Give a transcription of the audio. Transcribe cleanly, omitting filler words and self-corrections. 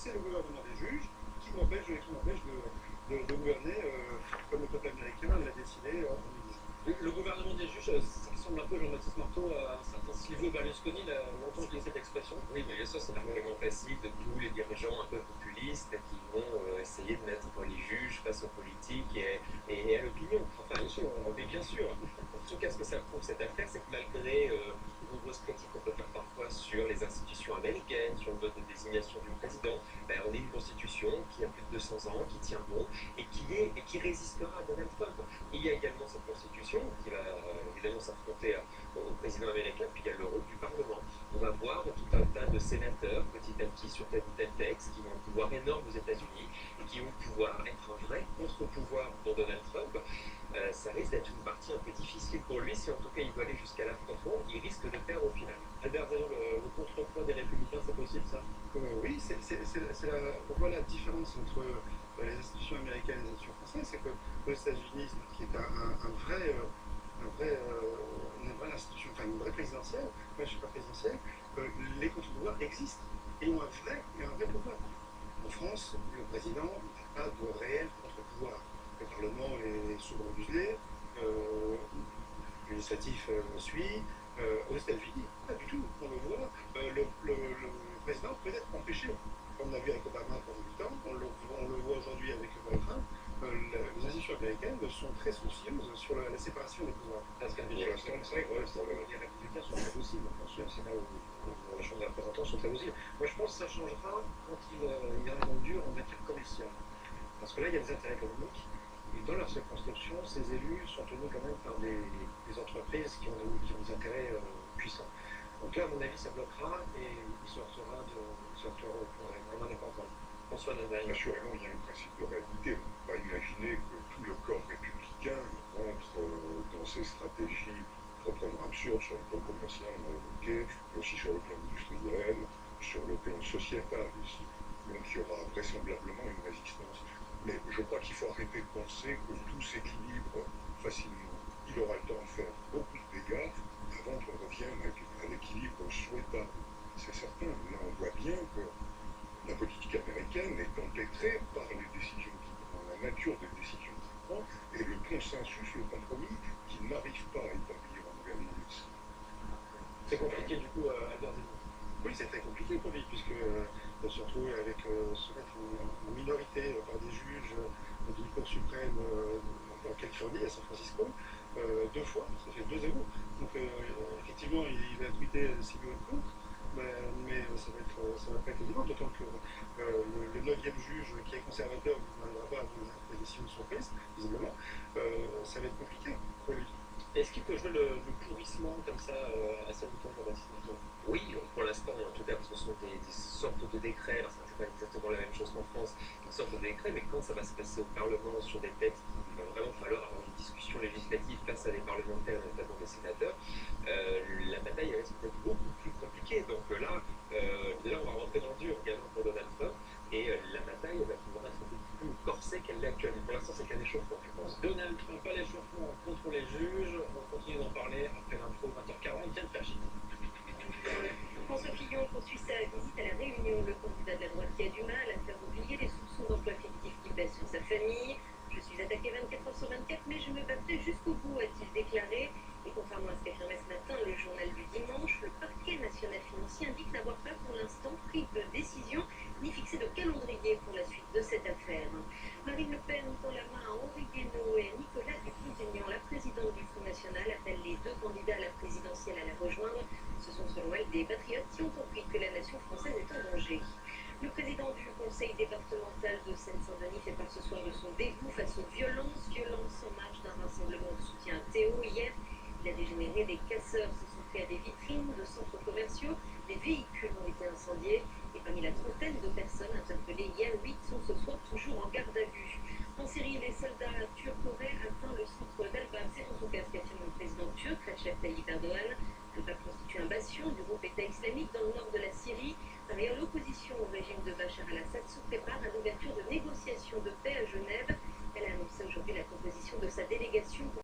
c'est le gouvernement des juges qui m'empêche de gouverner comme le peuple américain l'a décidé en 2010. Le gouvernement des juges, ça ressemble un peu, Jean-Baptiste Marteau, à un certain Silvio Berlusconi, il a longtemps utilisé cette expression. Oui, mais bien sûr, c'est l'argument classique de tous les dirigeants un peu populistes qui vont essayer de mettre les juges face aux politiques et à l'opinion. Enfin, bien sûr, mais bien sûr. En tout cas, ce que ça prouve cette affaire, c'est que malgré les nombreuses critiques qu'on peut faire parfois sur les institutions américaines, sur le mode de désignation du président, ben, on est une constitution qui a plus de 200 ans, qui tient bon et qui résistera à Donald Trump. Il y a également cette constitution qui va évidemment s'affronter au président américain, puis il y a le rôle du Parlement. On va voir tout un tas de sénateurs, petit à petit, sur tel ou tel texte, qui ont un pouvoir énorme aux États-Unis et qui vont pouvoir être un vrai contre-pouvoir pour Donald Trump. Ça risque d'être une partie un peu difficile pour lui, si en tout cas il doit aller jusqu'à l'affrontement, il risque de perdre au final. Albert Zayon, le contre-poids des Républicains, c'est possible ça? Oui, pour moi la différence entre les institutions américaines et les institutions françaises, c'est que aux États-Unis, qui est une vraie institution, enfin une vraie présidentielle, moi je suis pas présidentielle, les contre-pouvoirs existent et ont un vrai pouvoir. En France, le président n'a pas de réel contre-pouvoir. Le Parlement est souvent muselé, législatif suit. Aux États-Unis, pas du tout, on le voit. Le président peut être empêché, comme on a vu avec Obama pendant 8 ans, on le voit aujourd'hui avec Trump. Les institutions américaines sont très soucieuses sur la séparation des pouvoirs. Parce que pour l'instant, c'est vrai que les Républicains sont très possibles. Bien sûr, c'est là où la Chambre des représentants sont très possibles. Moi, je pense que ça changera quand il ira dans le dur en matière commerciale. Parce que là, il y a des intérêts économiques. Et dans leur circonscription, ces élus sont tenus quand même par des entreprises qui ont des intérêts puissants. Donc là, à mon avis, ça bloquera et il se heurtera au progrès. On n'en est pas encore. François Nadaille. Assurément, il y a un principe de réalité. On va imaginer que tout le corps républicain rentre dans ces stratégies proprement absurdes sur le plan commercial, on l'a évoqué, mais aussi sur le plan industriel, sur le plan sociétal aussi. Donc il y aura vraisemblablement une résistance. Mais je crois qu'il faut arrêter de penser que tout s'équilibre facilement. Il aura le temps de faire beaucoup de dégâts avant qu'on revienne à l'équilibre souhaitable. C'est certain. Là, on voit bien que la politique américaine est empêtrée par les décisions qu'il prend, la nature des décisions qu'il prend, et le consensus, le compromis, qu'il n'arrive pas à établir en réalité. C'est compliqué du coup, Albert Zayon. Oui, c'est très compliqué pour lui, puisque se retrouver avec se mettre en minorité par des juges d'une Cour suprême en Californie, à San Francisco, 2 fois, ça fait 2-0. Donc effectivement, il va tweeter s'il veut contre, mais ça va pas être évident, d'autant que le 9e juge qui est conservateur n'arrivera pas à donner des décisions de surprise, visiblement, ça va être compliqué pour lui. Est-ce qu'il peut jouer le pourrissement comme ça à sa bouton de Jean-Baptiste Marteau? Oui, pour l'instant, en tout cas, parce que ce sont des sortes de décrets, alors ça c'est pas exactement la même chose qu'en France, une sorte de décret, mais quand ça va se passer au Parlement sur des textes, il va vraiment falloir avoir une discussion législative face à des parlementaires, notamment des sénateurs, la bataille risque d'être beaucoup plus compliquée. Donc là, on va rentrer dans le dur également pour Donald Trump, et la bataille va pouvoir être un peu plus corsée qu'elle l'est actuellement. Pour l'instant, c'est qu'un échauffement, je pense. Donald Trump à l'échauffement contre les juges, on continue d'en parler après l'intro 20h40, Diane Fergit. François Fillon poursuit sa visite à La Réunion. Le candidat de la droite qui a du mal à faire oublier les soupçons d'emploi fictif qui pèsent sur sa famille. Je suis attaqué 24 heures sur 24, mais je me battrai jusqu'au bout, a-t-il déclaré. Et contrairement à ce qu'affirmait ce matin le journal du dimanche, le parquet national financier indique n'avoir pas pour l'instant pris de décision ni fixé de calendrier pour la suite de cette affaire. Marine Le Pen tend la main à Henri Guénaud et à Nicolas Dupont-Aignan. La présidente du Front National appelle les 2 candidats à la présidentielle à la rejoindre. Ce sont selon elle des patriotes qui ont compris que la nation française est en danger. Le président du conseil départemental de Seine-Saint-Denis fait part ce soir de son dégoût face aux violences en marge d'un rassemblement de soutien à Théo hier. Il a dégénéré, des casseurs se sont pris à des vitrines de centres commerciaux, des véhicules ont été incendiés et parmi la trentaine de personnes interpellées hier, 8 sont ce soir toujours en garde à vue. En Syrie, les soldats turcs auraient atteint le centre d'Al-Bab. C'est en tout cas ce qu'affirme le président turc, Recep Tayyip Erdogan. Al-Bab constitue un bastion du groupe État islamique dans le nord de la Syrie. Par ailleurs, l'opposition au régime de Bachar al-Assad se prépare à l'ouverture de négociations de paix à Genève. Elle a annoncé aujourd'hui la composition de sa délégation pour